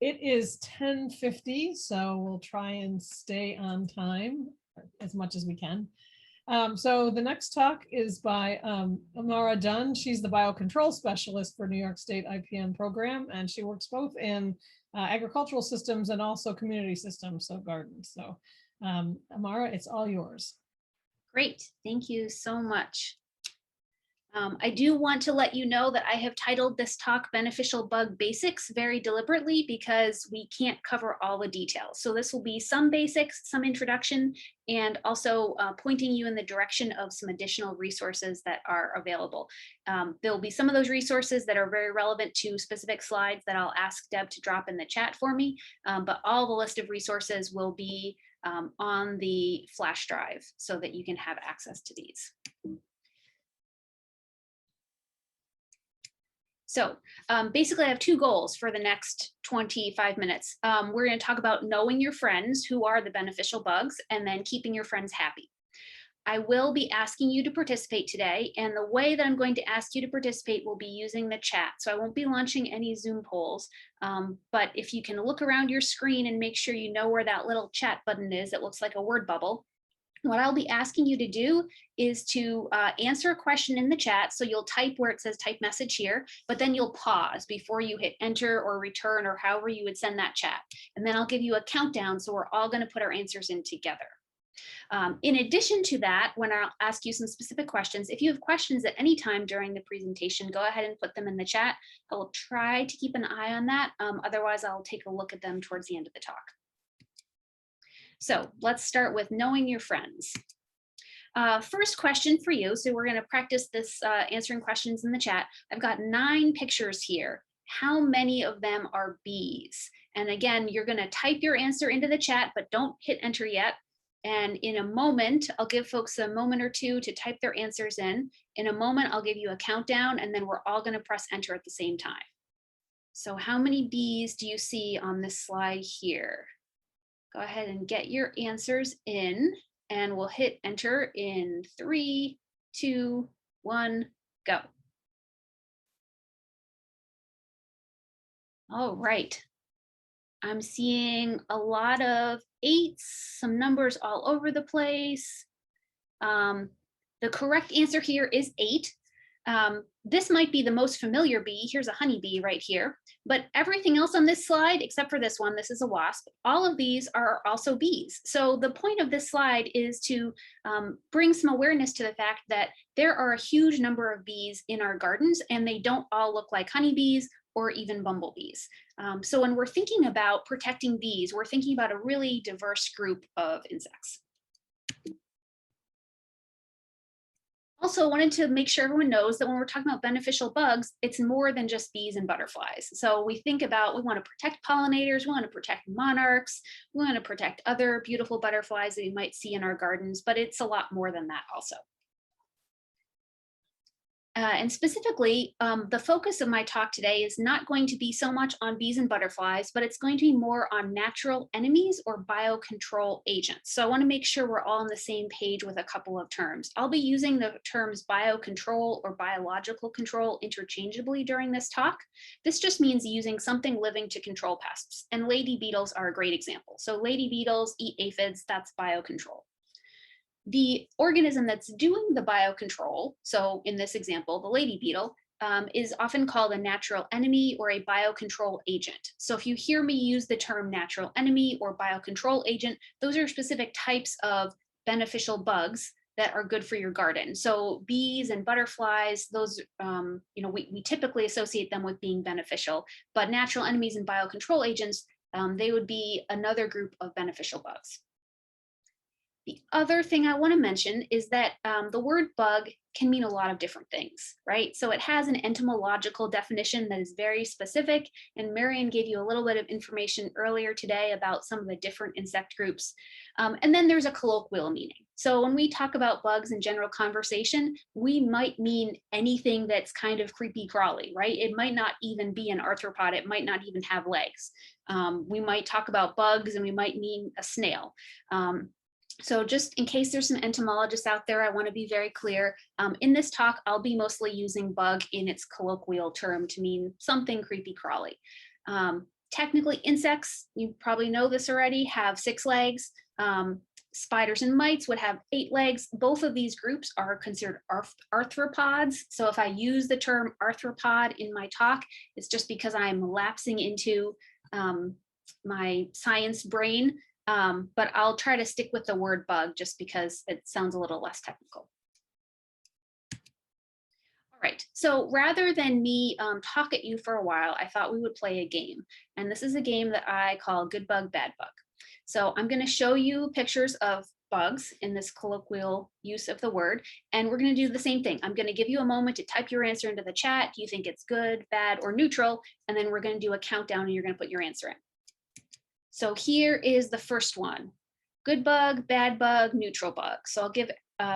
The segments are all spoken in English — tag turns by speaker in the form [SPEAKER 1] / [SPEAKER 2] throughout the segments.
[SPEAKER 1] It is 10:50, so we'll try and stay on time as much as we can. So the next talk is by Amara Dunn. She's the biocontrol specialist for New York State IPM program, and she works both in agricultural systems and also community systems, so gardens. So Amara, it's all yours.
[SPEAKER 2] Great, thank you so much. I do want to let you know that I have titled this talk Beneficial Bug Basics very deliberately because we can't cover all the details. So this will be some basics, some introduction, and also pointing you in the direction of some additional resources that are available. There'll be some of those resources that are very relevant to specific slides that I'll ask Deb to drop in the chat for me, but all the list of resources will be on the flash drive so that you can have access to these. So basically I have two goals for the next 25 minutes. We're going to talk about knowing your friends who are the beneficial bugs and then keeping your friends happy. I will be asking you to participate today, and the way that I'm going to ask you to participate will be using the chat. So I won't be launching any Zoom polls, but if you can look around your screen and make sure you know where that little chat button is, it looks like a word bubble. What I'll be asking you to do is to answer a question in the chat. So you'll type where it says type message here, but then you'll pause before you hit enter or return or however you would send that chat. And then I'll give you a countdown. So we're all going to put our answers in together. In addition to that, when I'll ask you some specific questions, if you have questions at any time during the presentation, go ahead and put them in the chat. I will try to keep an eye on that. Otherwise, I'll take a look at them towards the end of the talk. So let's start with knowing your friends. First question for you. So we're going to practice this answering questions in the chat. I've got 9 pictures here. How many of them are bees? And again, you're going to type your answer into the chat, but don't hit enter yet. And in a moment, I'll give folks a moment or two to type their answers in. In a moment, I'll give you a countdown, and then we're all going to press enter at the same time. So how many bees do you see on this slide here? Go ahead and get your answers in, and we'll hit enter in 3, 2, 1, go. All right. I'm seeing a lot of 8s, some numbers all over the place. The correct answer here is 8. This might be the most familiar bee. Here's a honeybee right here, but everything else on this slide, except for this one, this is a wasp, all of these are also bees. So the point of this slide is to bring some awareness to the fact that there are a huge number of bees in our gardens, and they don't all look like honeybees or even bumblebees. So when we're thinking about protecting bees, we're thinking about a really diverse group of insects. Also wanted to make sure everyone knows that when we're talking about beneficial bugs, it's more than just bees and butterflies. So we think about, we want to protect pollinators, we want to protect monarchs, we want to protect other beautiful butterflies that you might see in our gardens, but it's a lot more than that also. And specifically, the focus of my talk today is not going to be so much on bees and butterflies, but it's going to be more on natural enemies or biocontrol agents. So I want to make sure we're all on the same page with a couple of terms. I'll be using the terms biocontrol or biological control interchangeably during this talk. This just means using something living to control pests, and lady beetles are a great example. So lady beetles eat aphids, that's biocontrol. The organism that's doing the biocontrol, so in this example, the lady beetle, is often called a natural enemy or a biocontrol agent. So if you hear me use the term natural enemy or biocontrol agent, those are specific types of beneficial bugs that are good for your garden. So bees and butterflies, those, we typically associate them with being beneficial, but natural enemies and biocontrol agents, they would be another group of beneficial bugs. The other thing I want to mention is that the word bug can mean a lot of different things, right? So it has an entomological definition that is very specific, and Marion gave you a little bit of information earlier today about some of the different insect groups. And then there's a colloquial meaning. So when we talk about bugs in general conversation, we might mean anything that's kind of creepy crawly, right? It might not even be an arthropod, it might not even have legs. We might talk about bugs and we might mean a snail. So just in case there's some entomologists out there, I want to be very clear. In this talk, I'll be mostly using bug in its colloquial term to mean something creepy crawly. Technically, insects, you probably know this already, have 6 legs. Spiders and mites would have 8 legs. Both of these groups are considered arthropods. So if I use the term arthropod in my talk, it's just because I'm lapsing into my science brain. But I'll try to stick with the word bug just because it sounds a little less technical. All right, so rather than me talk at you for a while, I thought we would play a game. And this is a game that I call Good Bug, Bad Bug. So I'm going to show you pictures of bugs in this colloquial use of the word, and we're going to do the same thing. I'm going to give you a moment to type your answer into the chat. Do you think it's good, bad, or neutral? And then we're going to do a countdown and you're going to put your answer in. So here is the first one. Good bug, bad bug, neutral bug. So I'll give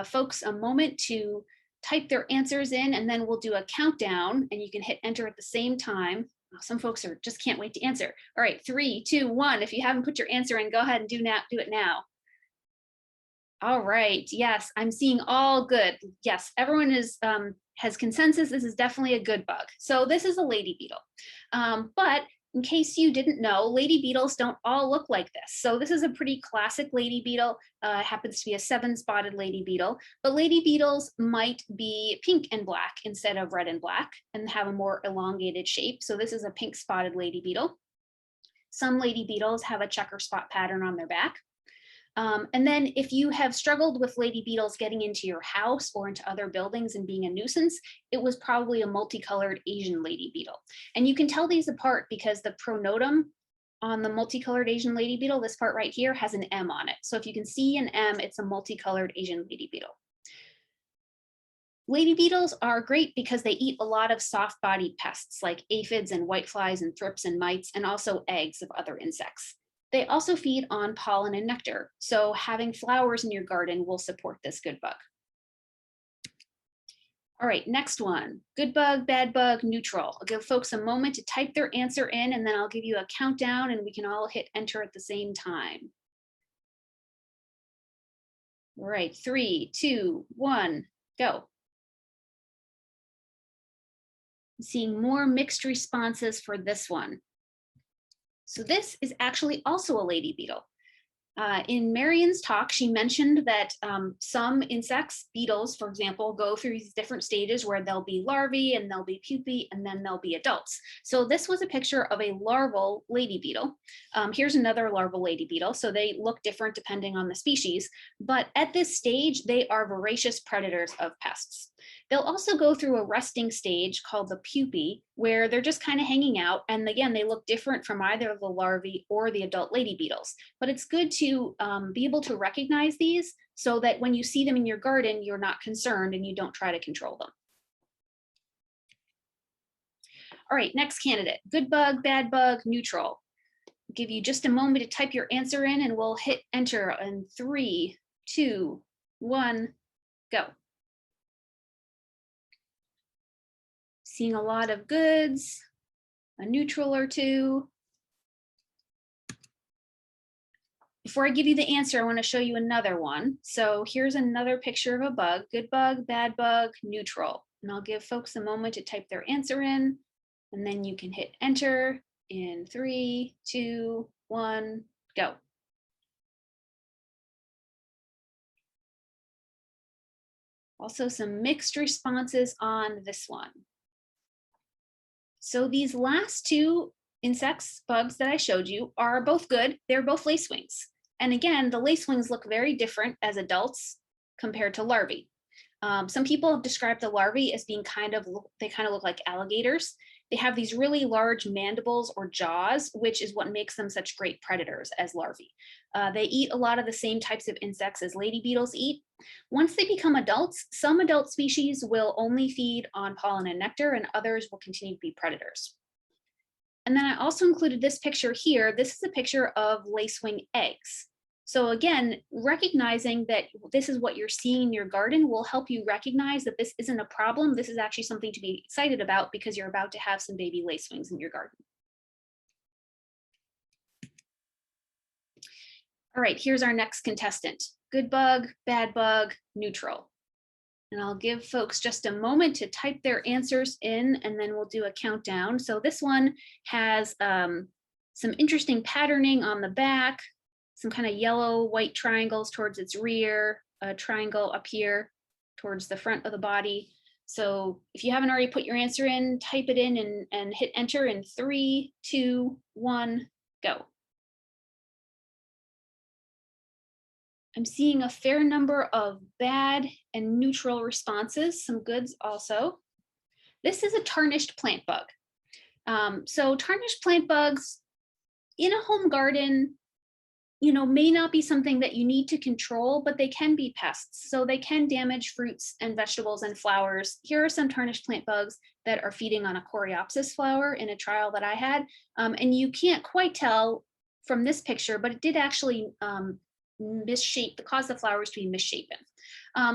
[SPEAKER 2] folks a moment to type their answers in, and then we'll do a countdown and you can hit enter at the same time. Some folks just can't wait to answer. All right, 3, 2, 1. If you haven't put your answer in, go ahead and do it now. All right, yes, I'm seeing all good. Yes, everyone has consensus. This is definitely a good bug. So this is a lady beetle. But in case you didn't know, lady beetles don't all look like this. So this is a pretty classic lady beetle. It happens to be a 7-spotted lady beetle, but lady beetles might be pink and black instead of red and black and have a more elongated shape. So this is a pink spotted lady beetle. Some lady beetles have a checker spot pattern on their back. And then if you have struggled with lady beetles getting into your house or into other buildings and being a nuisance, it was probably a multicolored Asian lady beetle. And you can tell these apart because the pronotum on the multicolored Asian lady beetle, this part right here, has an M on it. So if you can see an M, it's a multicolored Asian lady beetle. Lady beetles are great because they eat a lot of soft-bodied pests like aphids and whiteflies and thrips and mites, and also eggs of other insects. They also feed on pollen and nectar, so having flowers in your garden will support this good bug. All right, next one, good bug, bad bug, neutral. I'll give folks a moment to type their answer in, and then I'll give you a countdown and we can all hit enter at the same time. All right, 3, 2, 1, go. I'm seeing more mixed responses for this one. So this is actually also a lady beetle. In Marion's talk, she mentioned that some insects, beetles, for example, go through these different stages where they'll be larvae and they'll be pupae and then they'll be adults. So this was a picture of a larval lady beetle. Here's another larval lady beetle. So they look different depending on the species, but at this stage, they are voracious predators of pests. They'll also go through a resting stage called the pupae, where they're just kind of hanging out. And again, they look different from either the larvae or the adult lady beetles. But it's good to be able to recognize these so that when you see them in your garden, you're not concerned and you don't try to control them. All right, next candidate, good bug, bad bug, neutral. I'll give you just a moment to type your answer in and we'll hit enter in 3, 2, 1, go. Seeing a lot of goods, a neutral or two. Before I give you the answer, I want to show you another one. So here's another picture of a bug, good bug, bad bug, neutral. And I'll give folks a moment to type their answer in, and then you can hit enter in 3, 2, 1, go. Also some mixed responses on this one. So these last two insects, bugs that I showed you are both good. They're both lacewings. And again, the lacewings look very different as adults compared to larvae. Some people have described the larvae as being they kind of look like alligators. They have these really large mandibles or jaws, which is what makes them such great predators as larvae. They eat a lot of the same types of insects as lady beetles eat. Once they become adults, some adult species will only feed on pollen and nectar, and others will continue to be predators. And then I also included this picture here. This is a picture of lacewing eggs. So again, recognizing that this is what you're seeing in your garden will help you recognize that this isn't a problem. This is actually something to be excited about because you're about to have some baby lacewings in your garden. All right, here's our next contestant. Good bug, bad bug, neutral. And I'll give folks just a moment to type their answers in, and then we'll do a countdown. So this one has Some interesting patterning on the back, some kind of yellow, white triangles towards its rear, a triangle up here towards the front of the body. So if you haven't already put your answer in, type it in and hit enter in 3, 2, 1, go. I'm seeing a fair number of bad and neutral responses, some goods also. This is a tarnished plant bug. So tarnished plant bugs in a home garden, may not be something that you need to control, but they can be pests. So they can damage fruits and vegetables and flowers. Here are some tarnished plant bugs that are feeding on a Coreopsis flower in a trial that I had. And you can't quite tell from this picture, but it did actually cause the flowers to be misshapen.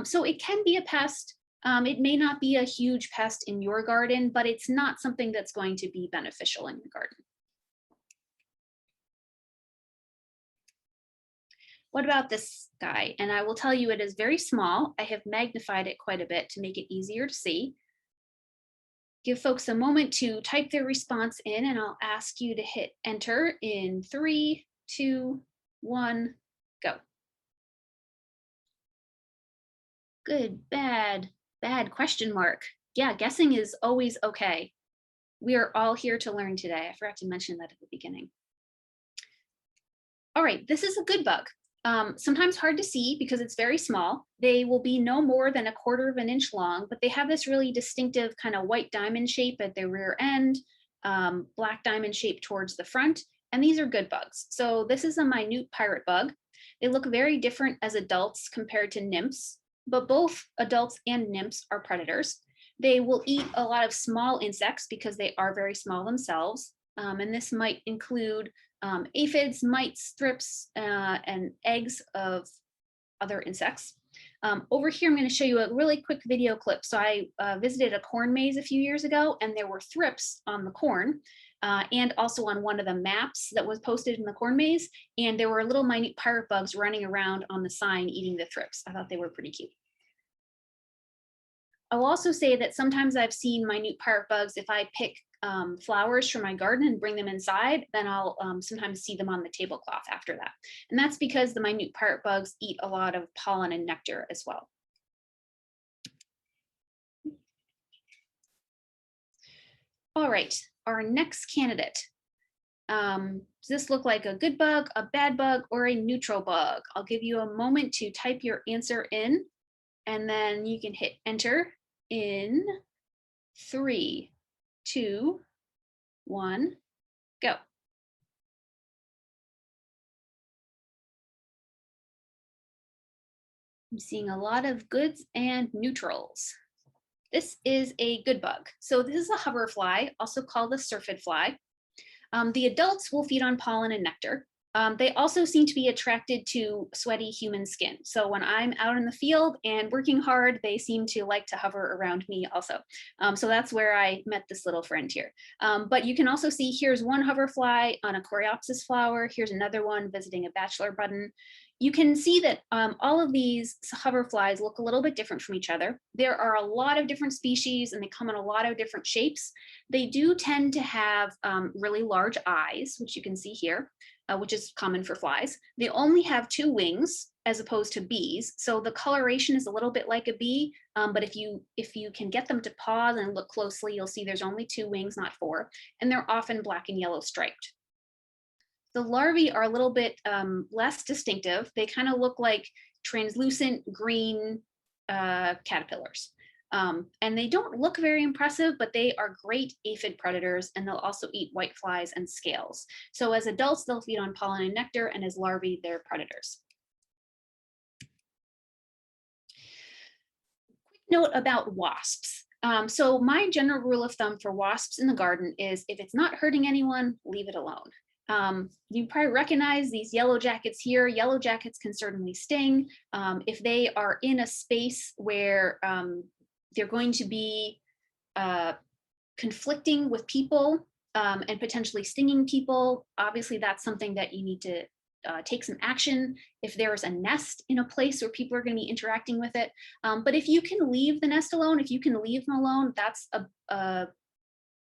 [SPEAKER 2] So it can be a pest. It may not be a huge pest in your garden, but it's not something that's going to be beneficial in your garden. What about this guy? And I will tell you it is very small. I have magnified it quite a bit to make it easier to see. Give folks a moment to type their response in, and I'll ask you to hit enter in 3, 2, 1, go. Good, bad, question mark. Yeah, guessing is always okay. We are all here to learn today. I forgot to mention that at the beginning. All right, this is a good bug. Sometimes hard to see because it's very small. They will be no more than 1/4 of an inch long, but they have this really distinctive kind of white diamond shape at their rear end, black diamond shape towards the front, and these are good bugs. So this is a minute pirate bug. They look very different as adults compared to nymphs, but both adults and nymphs are predators. They will eat a lot of small insects because they are very small themselves, and this might include aphids, mites, thrips, and eggs of other insects. Over here, I'm going to show you a really quick video clip. So I visited a corn maze a few years ago, and there were thrips on the corn, and also on one of the maps that was posted in the corn maze. And there were little minute pirate bugs running around on the sign eating the thrips. I thought they were pretty cute. I'll also say that sometimes I've seen minute pirate bugs. If I pick flowers from my garden and bring them inside, then I'll sometimes see them on the tablecloth after that. And that's because the minute pirate bugs eat a lot of pollen and nectar as well. All right, our next candidate. Does this look like a good bug, a bad bug, or a neutral bug? I'll give you a moment to type your answer in, and then you can hit enter in 3, 2, 1, go. I'm seeing a lot of goods and neutrals. This is a good bug. So this is a hoverfly, also called a syrphid fly. The adults will feed on pollen and nectar. They also seem to be attracted to sweaty human skin. So when I'm out in the field and working hard, they seem to like to hover around me also. So that's where I met this little friend here. But you can also see here's one hoverfly on a Coreopsis flower. Here's another one visiting a bachelor button. You can see that all of these hoverflies look a little bit different from each other. There are a lot of different species and they come in a lot of different shapes. They do tend to have really large eyes, which you can see here, which is common for flies. They only have 2 wings as opposed to bees. So the coloration is a little bit like a bee, but if you can get them to pause and look closely, you'll see there's only 2 wings, not 4, and they're often black and yellow striped. The larvae are a little bit less distinctive. They kind of look like translucent green caterpillars. And they don't look very impressive, but they are great aphid predators, and they'll also eat whiteflies and scales. So as adults, they'll feed on pollen and nectar, and as larvae, they're predators. Quick note about wasps. So my general rule of thumb for wasps in the garden is if it's not hurting anyone, leave it alone. You probably recognize these yellow jackets here. Yellow jackets can certainly sting. If they are in a space where they're going to be conflicting with people and potentially stinging people, obviously that's something that you need to take some action. If there's a nest in a place where people are going to be interacting with it. But if you can leave the nest alone, if you can leave them alone, that's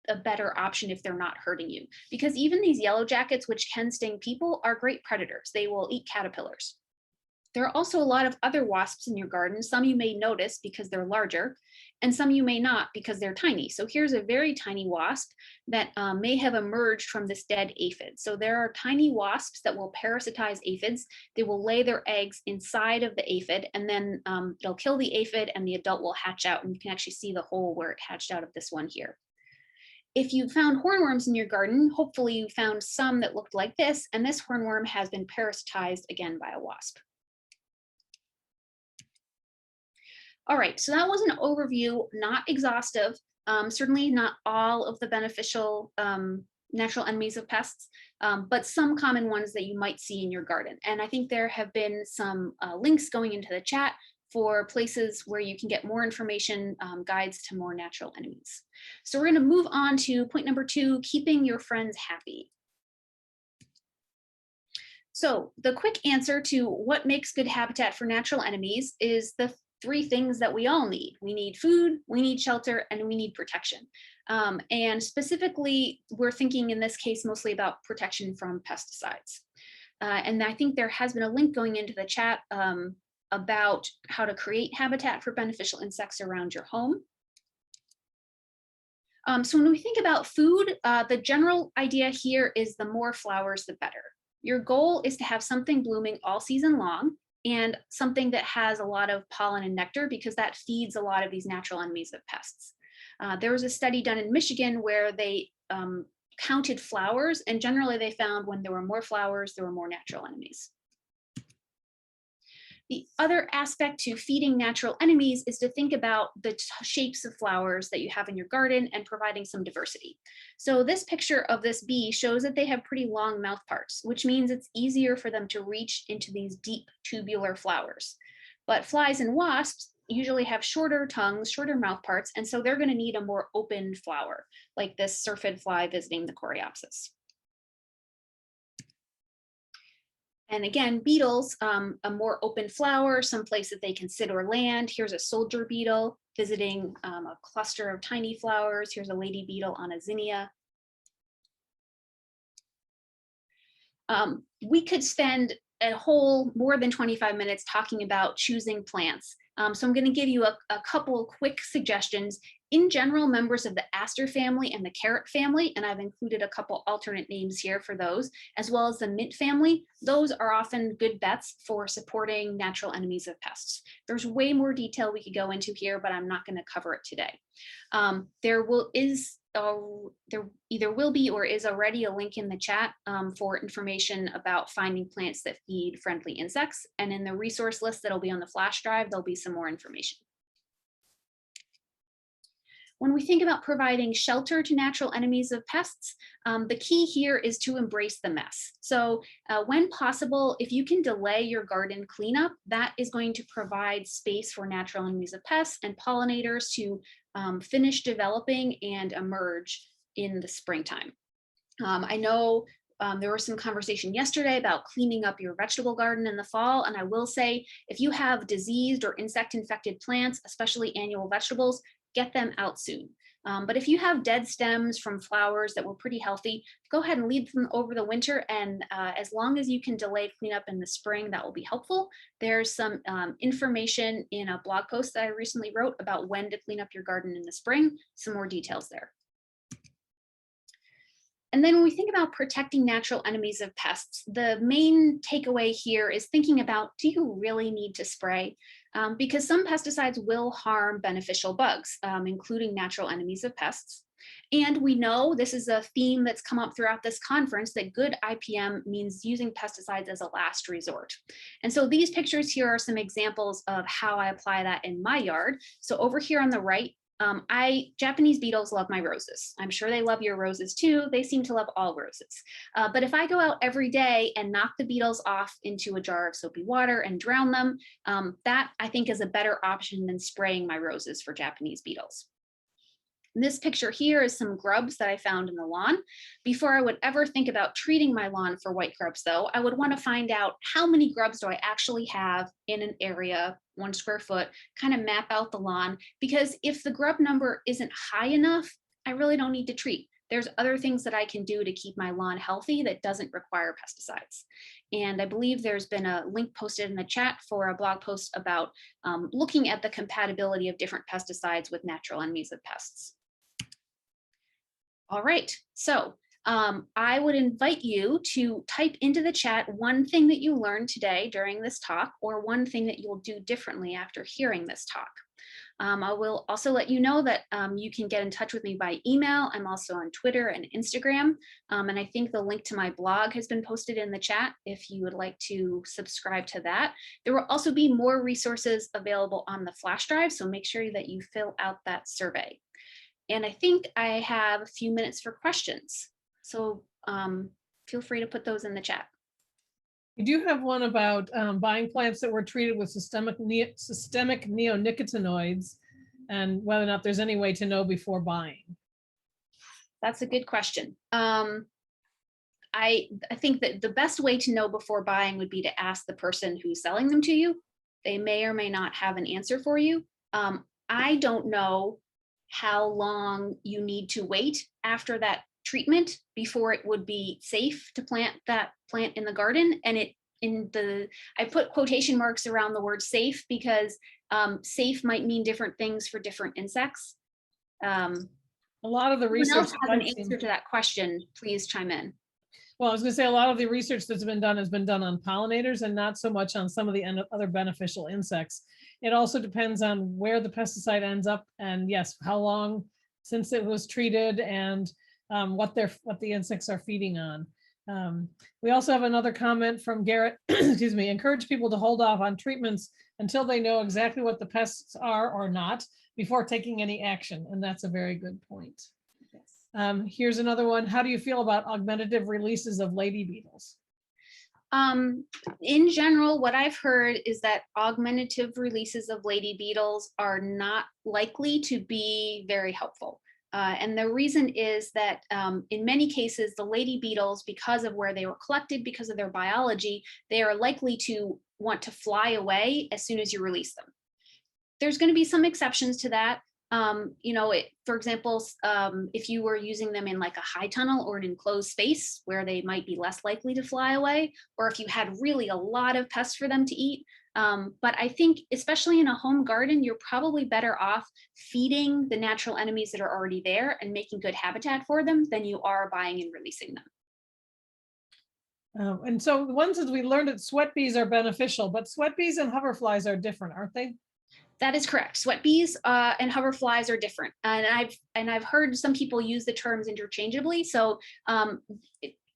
[SPEAKER 2] a better option if they're not hurting you. Because even these yellow jackets, which can sting people, are great predators. They will eat caterpillars. There are also a lot of other wasps in your garden. Some you may notice because they're larger, and some you may not because they're tiny. So here's a very tiny wasp that may have emerged from this dead aphid. So there are tiny wasps that will parasitize aphids. They will lay their eggs inside of the aphid, and then they'll kill the aphid and the adult will hatch out. And you can actually see the hole where it hatched out of this one here. If you found hornworms in your garden, hopefully you found some that looked like this, and this hornworm has been parasitized again by a wasp. All right, so that was an overview, not exhaustive, certainly not all of the beneficial natural enemies of pests, but some common ones that you might see in your garden. And I think there have been some links going into the chat for places where you can get more information, guides to more natural enemies. So we're gonna move on to point number 2, keeping your friends happy. So the quick answer to what makes good habitat for natural enemies is the 3 things that we all need. We need food, we need shelter, and we need protection. And specifically, we're thinking in this case mostly about protection from pesticides. And I think there has been a link going into the chat about how to create habitat for beneficial insects around your home. So when we think about food, the general idea here is the more flowers, the better. Your goal is to have something blooming all season long, and something that has a lot of pollen and nectar, because that feeds a lot of these natural enemies of pests. There was a study done in Michigan where they counted flowers, and generally they found when there were more flowers, there were more natural enemies. The other aspect to feeding natural enemies is to think about the shapes of flowers that you have in your garden and providing some diversity. So this picture of this bee shows that they have pretty long mouth parts, which means it's easier for them to reach into these deep tubular flowers. But flies and wasps usually have shorter tongues, shorter mouth parts, and so they're going to need a more open flower, like this syrphid fly visiting the coreopsis. And again, beetles, a more open flower, someplace that they can sit or land. Here's a soldier beetle visiting a cluster of tiny flowers. Here's a lady beetle on a zinnia. We could spend a whole more than 25 minutes talking about choosing plants. So I'm going to give you a couple quick suggestions. In general, members of the aster family and the carrot family, and I've included a couple alternate names here for those, as well as the mint family, those are often good bets for supporting natural enemies of pests. There's way more detail we could go into here, but I'm not going to cover it today. There either will be or is already a link in the chat for information about finding plants that feed friendly insects. And in the resource list that'll be on the flash drive, there'll be some more information. When we think about providing shelter to natural enemies of pests, the key here is to embrace the mess. So when possible, if you can delay your garden cleanup, that is going to provide space for natural enemies of pests and pollinators to finish developing and emerge in the springtime. I know there was some conversation yesterday about cleaning up your vegetable garden in the fall, and I will say, if you have diseased or insect infected plants, especially annual vegetables, get them out soon. But if you have dead stems from flowers that were pretty healthy, go ahead and leave them over the winter, and as long as you can delay cleanup in the spring, that will be helpful. There's some information in a blog post that I recently wrote about when to clean up your garden in the spring, some more details there. And then when we think about protecting natural enemies of pests, the main takeaway here is thinking about, do you really need to spray? Because some pesticides will harm beneficial bugs, including natural enemies of pests. And we know this is a theme that's come up throughout this conference, that good IPM means using pesticides as a last resort. And so these pictures here are some examples of how I apply that in my yard. So over here on the right, Japanese beetles love my roses. I'm sure they love your roses too. They seem to love all roses. But if I go out every day and knock the beetles off into a jar of soapy water and drown them, that I think is a better option than spraying my roses for Japanese beetles. This picture here is some grubs that I found in the lawn. Before I would ever think about treating my lawn for white grubs though, I would want to find out how many grubs do I actually have in an area, 1 square foot, kind of map out the lawn, because if the grub number isn't high enough, I really don't need to treat. There's other things that I can do to keep my lawn healthy that doesn't require pesticides. And I believe there's been a link posted in the chat for a blog post about looking at the compatibility of different pesticides with natural enemies of pests. All right, so I would invite you to type into the chat one thing that you learned today during this talk, or one thing that you'll do differently after hearing this talk. I will also let you know that you can get in touch with me by email. I'm also on Twitter and Instagram. And I think the link to my blog has been posted in the chat if you would like to subscribe to that. There will also be more resources available on the flash drive, so make sure that you fill out that survey. And I think I have a few minutes for questions. So feel free to put those in the chat.
[SPEAKER 1] We do have one about buying plants that were treated with systemic neonicotinoids, and whether or not there's any way to know before buying.
[SPEAKER 2] That's a good question. I think that the best way to know before buying would be to ask the person who's selling them to you. They may or may not have an answer for you. I don't know how long you need to wait after that treatment before it would be safe to plant that plant in the garden. And I put quotation marks around the word safe because safe might mean different things for different insects. A
[SPEAKER 1] lot of the research
[SPEAKER 2] has an answer to that question, please chime in.
[SPEAKER 1] Well, I was going to say a lot of the research that's been done has been done on pollinators and not so much on some of the other beneficial insects. It also depends on where the pesticide ends up, and yes, how long since it was treated, and what the insects are feeding on. We also have another comment from Garrett. Excuse me. Encourage people to hold off on treatments until they know exactly what the pests are or not before taking any action, and that's a very good point. Here's another one. How do you feel about augmentative releases of lady beetles?
[SPEAKER 2] In general, what I've heard is that augmentative releases of lady beetles are not likely to be very helpful. And the reason is that in many cases, the lady beetles, because of where they were collected, because of their biology, they are likely to want to fly away as soon as you release them. There's going to be some exceptions to that. For example, if you were using them in like a high tunnel or an enclosed space where they might be less likely to fly away, or if you had really a lot of pests for them to eat. But I think, especially in a home garden, you're probably better off feeding the natural enemies that are already there and making good habitat for them than you are buying and releasing them.
[SPEAKER 1] And so the ones that we learned that sweat bees are beneficial, but sweat bees and hoverflies are different, aren't they?
[SPEAKER 2] That is correct. Sweat bees and hoverflies are different, and I've heard some people use the terms interchangeably. So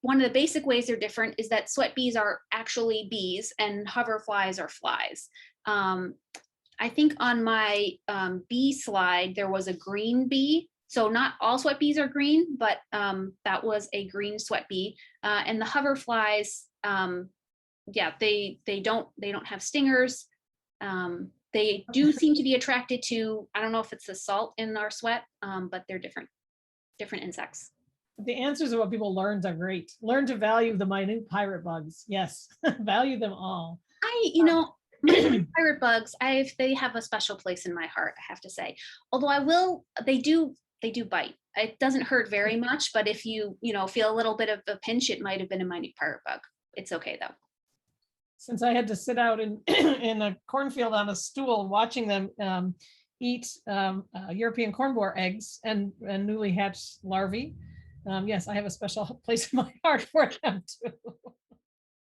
[SPEAKER 2] one of the basic ways they're different is that sweat bees are actually bees and hoverflies are flies. I think on my bee slide there was a green bee. So not all sweat bees are green, but that was a green sweat bee. And the hoverflies, they don't have stingers. They do seem to be attracted to, I don't know if it's the salt in our sweat, but they're different insects.
[SPEAKER 1] The answers of what people learned are great. Learn to value the minute pirate bugs. Yes, value them all.
[SPEAKER 2] My pirate bugs, they have a special place in my heart, I have to say. Although they do bite. It doesn't hurt very much, but if you feel a little bit of a pinch, it might have been a minute pirate bug. It's okay though.
[SPEAKER 1] Since I had to sit out in a cornfield on a stool watching them eat European corn borer eggs and newly hatched larvae, yes, I have a special place in my heart for them too.